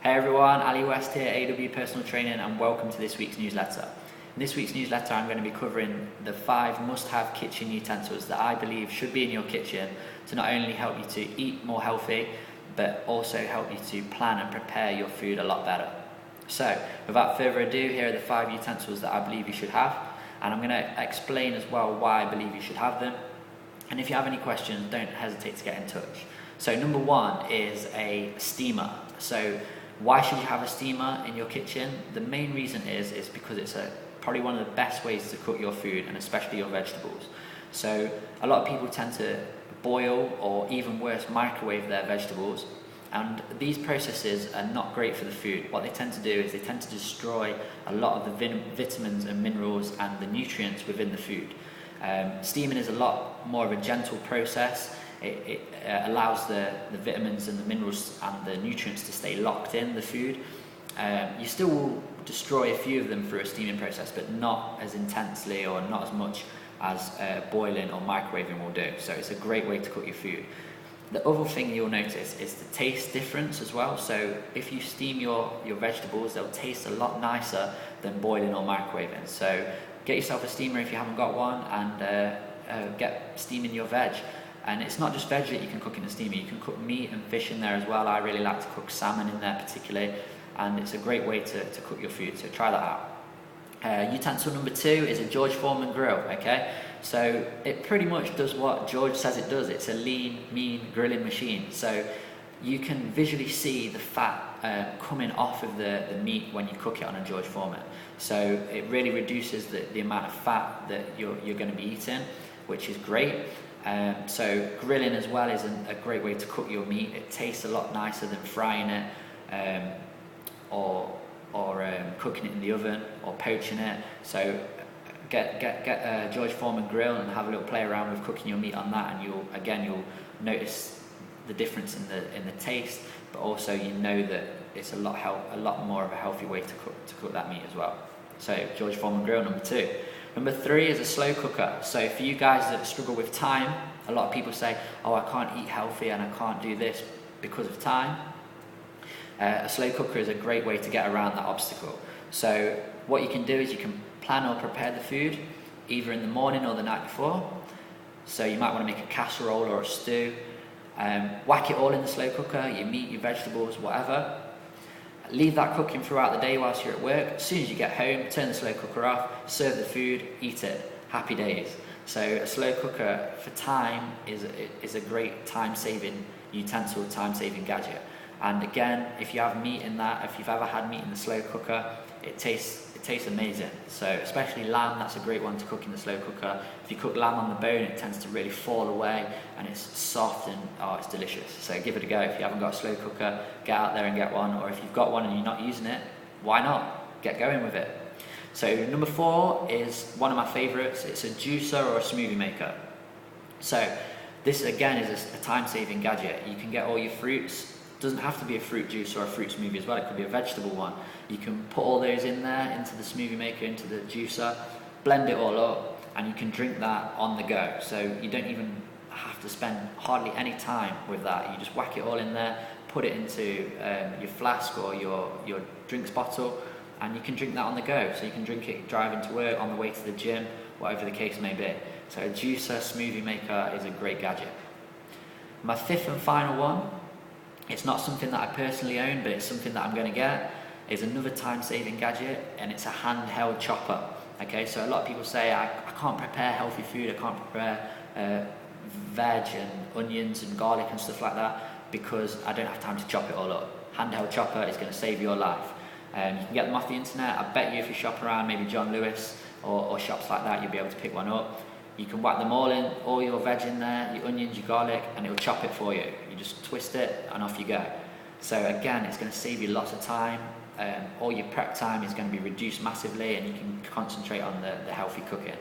Hey everyone, Ali West here, AW Personal Training, and welcome to this week's newsletter. In this week's newsletter, I'm going to be covering the 5 must-have kitchen utensils that I believe should be in your kitchen to not only help you to eat more healthy, but also help you to plan and prepare your food a lot better. So, without further ado, here are the 5 utensils that I believe you should have, and I'm going to explain as well why I believe you should have them. And if you have any questions, don't hesitate to get in touch. So, number 1 is a steamer. So, why should you have a steamer in your kitchen? The main reason is because it's probably one of the best ways to cook your food, and especially your vegetables. So a lot of people tend to boil, or even worse, microwave their vegetables, and these processes are not great for the food. What they tend to do is they tend to destroy a lot of the vitamins and minerals and the nutrients within the food. Steaming is a lot more of a gentle process. It allows the vitamins and the minerals and the nutrients to stay locked in the food. You still will destroy a few of them through a steaming process, but not as intensely or not as much as boiling or microwaving will do. So it's a great way to cook your food. The other thing you'll notice is the taste difference as well. So if you steam your vegetables, they'll taste a lot nicer than boiling or microwaving. So get yourself a steamer if you haven't got one, and get steaming your veg. And it's not just veg that you can cook in a steamer, you can cook meat and fish in there as well. I really like to cook salmon in there particularly, and it's a great way to cook your food, so try that out. Utensil number 2 is a George Foreman grill, okay? So it pretty much does what George says it does. It's a lean, mean grilling machine. So you can visually see the fat coming off of the meat when you cook it on a George Foreman. So it really reduces the amount of fat that you're going to be eating, which is great. So grilling as well is a great way to cook your meat. It tastes a lot nicer than frying it, or cooking it in the oven or poaching it. So get a George Foreman grill and have a little play around with cooking your meat on that, and you'll notice the difference in the taste, but also you know that it's a lot more of a healthy way to cook that meat as well. So George Foreman grill, number 2. Number 3 is a slow cooker. So for you guys that struggle with time, a lot of people say, oh, I can't eat healthy and I can't do this because of time. A slow cooker is a great way to get around that obstacle. So what you can do is you can plan or prepare the food either in the morning or the night before. So you might want to make a casserole or a stew. Whack it all in the slow cooker, your meat, your vegetables, whatever. Leave that cooking throughout the day whilst you're at work. As soon as you get home, turn the slow cooker off, serve the food, eat it. Happy days. So a slow cooker for time is a great time-saving utensil, time-saving gadget. And again, if you have meat in that, if you've ever had meat in the slow cooker, it tastes amazing. So especially lamb, that's a great one to cook in the slow cooker. If you cook lamb on the bone, it tends to really fall away, and it's soft and it's delicious. So give it a go. If you haven't got a slow cooker, get out there and get one. Or if you've got one and you're not using it, why not? Get going with it. So number 4 is one of my favorites. It's a juicer or a smoothie maker. So this again is a time-saving gadget. You can get all your fruits. Doesn't have to be a fruit juice or a fruit smoothie as well. It could be a vegetable one. You can put all those in there into the smoothie maker, into the juicer, blend it all up, and you can drink that on the go. So you don't even have to spend hardly any time with that. You just whack it all in there, put it into your flask or your drinks bottle, and you can drink that on the go. So you can drink it driving to work, on the way to the gym, whatever the case may be. So a juicer, smoothie maker is a great gadget. My 5th and final one, it's not something that I personally own, but it's something that I'm going to get, is another time-saving gadget, and it's a handheld chopper. Okay, so a lot of people say, I can't prepare healthy food, I can't prepare veg and onions and garlic and stuff like that because I don't have time to chop it all up. Handheld chopper is going to save your life. You can get them off the internet. I bet you if you shop around maybe John Lewis or shops like that, you'll be able to pick one up. You can whack them all in, all your veg in there, your onions, your garlic, and it'll chop it for you. You just twist it and off you go. So again, it's going to save you lots of time. All your prep time is going to be reduced massively, and you can concentrate on the healthy cooking.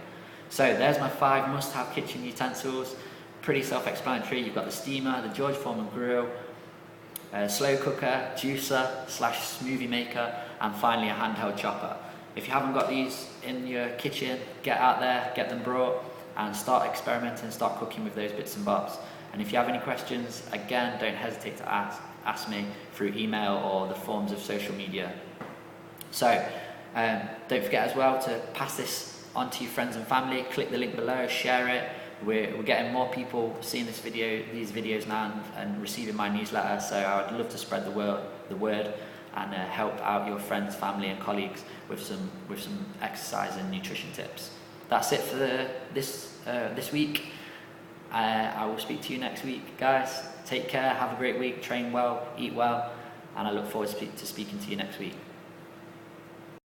So there's my 5 must-have kitchen utensils. Pretty self-explanatory. You've got the steamer, the George Foreman grill, slow cooker, juicer / smoothie maker, and finally a handheld chopper. If you haven't got these in your kitchen, get out there, get them brought, and start experimenting, start cooking with those bits and bobs. And if you have any questions, again, don't hesitate to ask me. through email or the forms of social media. So don't forget as well to pass this on to your friends and family. Click the link below, share it. We're getting more people seeing these videos now and receiving my newsletter, so I would love to spread the word and help out your friends, family and colleagues with some exercise and nutrition tips. That's it for this week. I will speak to you next week, guys. Take care, have a great week, train well, eat well, and I look forward to speaking to you next week.